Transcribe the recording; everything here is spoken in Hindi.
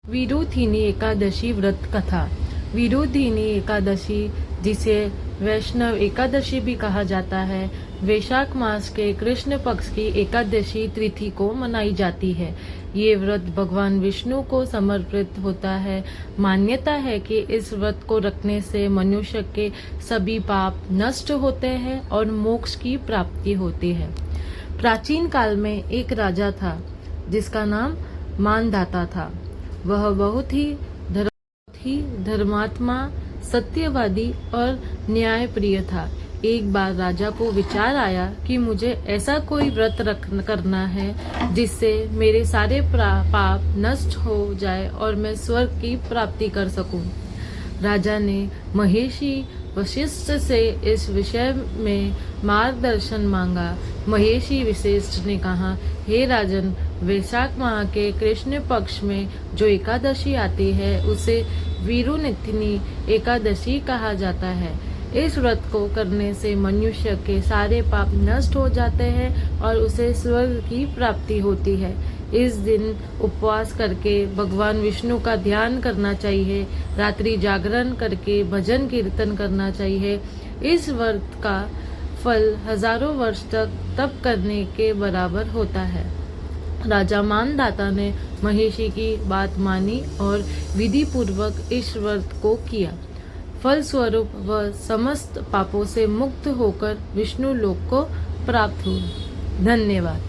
विरुधिनी एकादशी व्रत कथा। विरुधिनी एकादशी, जिसे वैष्णव एकादशी भी कहा जाता है, वैशाख मास के कृष्ण पक्ष की एकादशी तिथि को मनाई जाती है। ये व्रत भगवान विष्णु को समर्पित होता है। मान्यता है कि इस व्रत को रखने से मनुष्य के सभी पाप नष्ट होते हैं और मोक्ष की प्राप्ति होती है। प्राचीन काल में एक राजा था जिसका नाम मानधाता था। वह बहुत ही धर्मात्मा, सत्यवादी और न्यायप्रिय था। एक बार राजा को विचार आया कि मुझे ऐसा कोई व्रत करना है जिससे मेरे सारे पाप नष्ट हो जाए और मैं स्वर्ग की प्राप्ति कर सकूं। राजा ने महर्षि वशिष्ठ से इस विषय में मार्गदर्शन मांगा। महर्षि वशिष्ठ ने कहा, हे राजन, वैशाख माह के कृष्ण पक्ष में जो एकादशी आती है उसे विरुधिनी एकादशी कहा जाता है। इस व्रत को करने से मनुष्य के सारे पाप नष्ट हो जाते हैं और उसे स्वर्ग की प्राप्ति होती है। इस दिन उपवास करके भगवान विष्णु का ध्यान करना चाहिए। रात्रि जागरण करके भजन कीर्तन करना चाहिए। इस व्रत का फल हजारों वर्ष तक तप करने के बराबर होता है। राजा मानधाता ने महर्षि की बात मानी और विधि पूर्वक इस व्रत को किया। फलस्वरूप वह समस्त पापों से मुक्त होकर विष्णु लोक को प्राप्त हुए। धन्यवाद।